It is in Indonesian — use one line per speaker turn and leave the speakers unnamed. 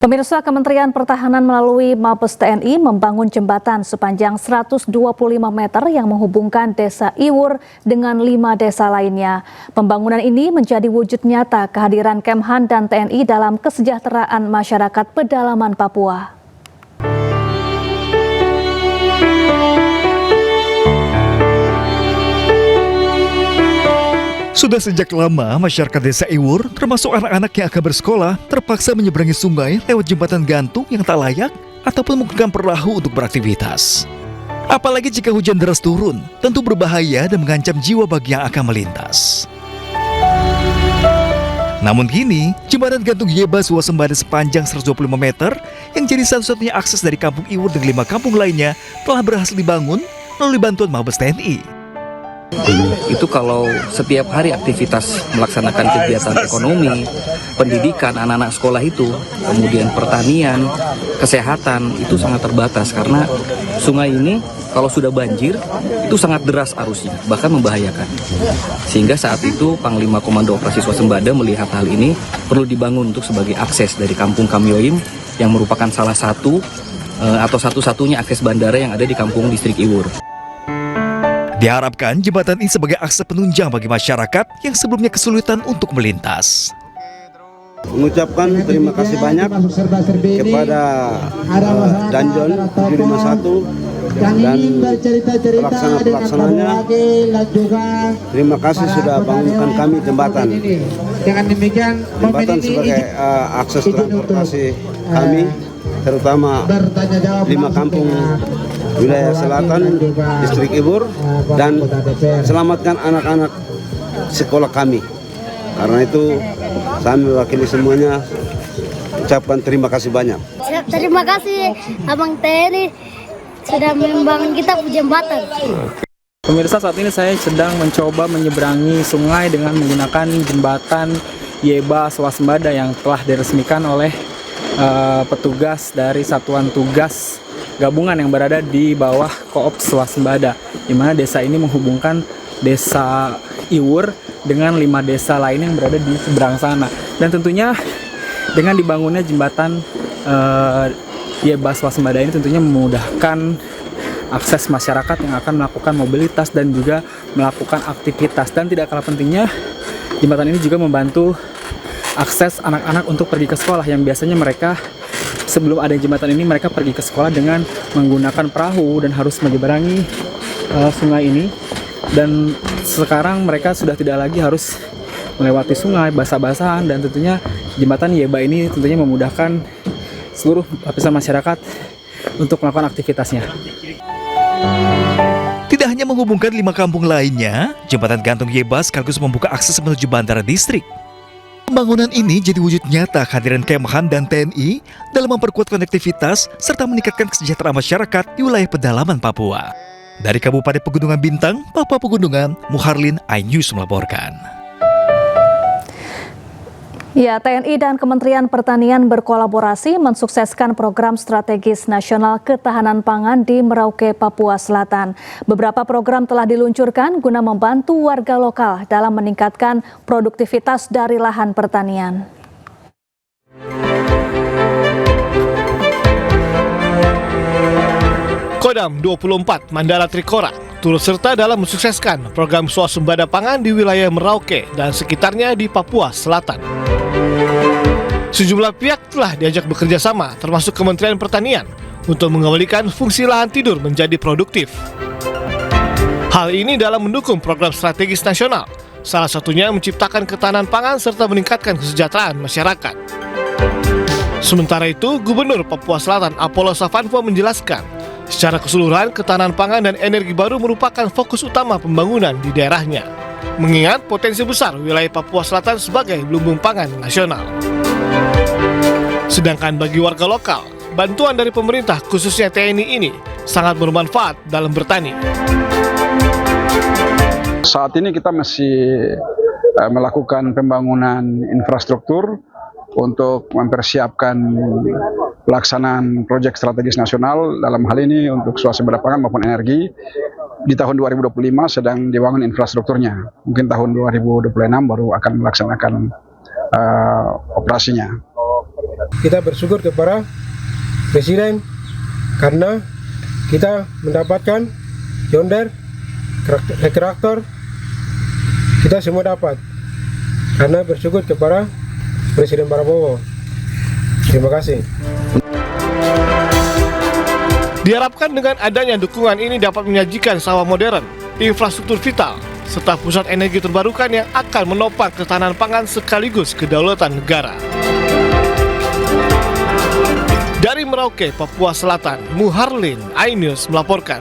Pemirsa, Kementerian Pertahanan melalui Mabes TNI membangun jembatan sepanjang 125 meter yang menghubungkan Desa Iwur dengan 5 desa lainnya. Pembangunan ini menjadi wujud nyata kehadiran Kemhan dan TNI dalam kesejahteraan masyarakat pedalaman Papua.
Sudah sejak lama, masyarakat Desa Iwur, termasuk anak-anak yang akan bersekolah, terpaksa menyeberangi sungai lewat jembatan gantung yang tak layak ataupun menggunakan perahu untuk beraktivitas. Apalagi jika hujan deras turun, tentu berbahaya dan mengancam jiwa bagi yang akan melintas. Namun kini, jembatan gantung Yeba Swasembada sepanjang 125 meter yang jadi satu-satunya akses dari kampung Iwur dan 5 kampung lainnya telah berhasil dibangun melalui bantuan Mabes TNI.
Itu kalau setiap hari aktivitas melaksanakan kegiatan ekonomi, pendidikan anak-anak sekolah itu, kemudian pertanian, kesehatan itu sangat terbatas karena sungai ini kalau sudah banjir itu sangat deras arusnya, bahkan membahayakan. Sehingga saat itu Panglima Komando Operasi Swasembada melihat hal ini perlu dibangun untuk sebagai akses dari Kampung Kamyoim yang merupakan salah satu atau satu-satunya akses bandara yang ada di Kampung Distrik Iwur.
Diharapkan jembatan ini sebagai akses penunjang bagi masyarakat yang sebelumnya kesulitan untuk melintas.
Mengucapkan terima kasih banyak kepada Danjon 751 dan pelaksana-pelaksananya. Terima kasih sudah bangunkan kami jembatan. Jembatan sebagai akses transportasi kami, terutama 5 kampung wilayah selatan, distrik Iwur, dan selamatkan anak-anak sekolah kami. Karena itu, saya mewakili semuanya, ucapkan terima kasih banyak.
Terima kasih Abang TNI sudah membangun kita jembatan.
Pemirsa, saat ini saya sedang mencoba menyeberangi sungai dengan menggunakan jembatan Yeba Swasembada yang telah diresmikan oleh petugas dari Satuan Tugas Gabungan yang berada di bawah Koop Swasembada, di mana desa ini menghubungkan Desa Iwur dengan 5 desa lain yang berada di seberang sana. Dan tentunya dengan dibangunnya jembatan Yeba Swasembada ini tentunya memudahkan akses masyarakat yang akan melakukan mobilitas dan juga melakukan aktivitas. Dan tidak kalah pentingnya, jembatan ini juga membantu akses anak-anak untuk pergi ke sekolah yang biasanya mereka sebelum ada jembatan ini mereka pergi ke sekolah dengan menggunakan perahu dan harus menyeberangi sungai ini. Dan sekarang mereka sudah tidak lagi harus melewati sungai basah-basahan, dan tentunya jembatan Yeba ini tentunya memudahkan seluruh lapisan masyarakat untuk melakukan aktivitasnya.
Tidak hanya menghubungkan 5 kampung lainnya, jembatan gantung Yeba sekaligus membuka akses menuju bandara distrik. Pembangunan ini jadi wujud nyata kehadiran Kemhan dan TNI dalam memperkuat konektivitas serta meningkatkan kesejahteraan masyarakat di wilayah pedalaman Papua. Dari Kabupaten Pegunungan Bintang, Papua Pegunungan, Muharlin, iNews melaporkan.
Ya, TNI dan Kementerian Pertanian berkolaborasi mensukseskan program strategis nasional ketahanan pangan di Merauke, Papua Selatan. Beberapa program telah diluncurkan guna membantu warga lokal dalam meningkatkan produktivitas dari lahan pertanian.
Kodam 24 Mandala Trikora turut serta dalam mensukseskan program swasembada pangan di wilayah Merauke dan sekitarnya di Papua Selatan. Sejumlah pihak telah diajak bekerja sama, termasuk Kementerian Pertanian, untuk mengembalikan fungsi lahan tidur menjadi produktif. Hal ini dalam mendukung program strategis nasional, salah satunya menciptakan ketahanan pangan serta meningkatkan kesejahteraan masyarakat. Sementara itu, Gubernur Papua Selatan Apollo Savanpo menjelaskan, secara keseluruhan ketahanan pangan dan energi baru merupakan fokus utama pembangunan di daerahnya, mengingat potensi besar wilayah Papua Selatan sebagai lumbung pangan nasional. Sedangkan bagi warga lokal, bantuan dari pemerintah khususnya TNI ini sangat bermanfaat dalam bertani.
Saat ini kita masih melakukan pembangunan infrastruktur untuk mempersiapkan pelaksanaan proyek strategis nasional, dalam hal ini untuk swasembada pangan maupun energi. Di tahun 2025 sedang dibangun infrastrukturnya. Mungkin tahun 2026 baru akan melaksanakan operasinya.
Kita bersyukur kepada Presiden karena kita mendapatkan John Deere, traktor, kita semua dapat. Karena bersyukur kepada Presiden Prabowo. Terima kasih.
Diharapkan dengan adanya dukungan ini dapat menyajikan sawah modern, infrastruktur vital, serta pusat energi terbarukan yang akan menopang ketahanan pangan sekaligus kedaulatan negara. Dari Merauke, Papua Selatan, Muharlin, iNews melaporkan.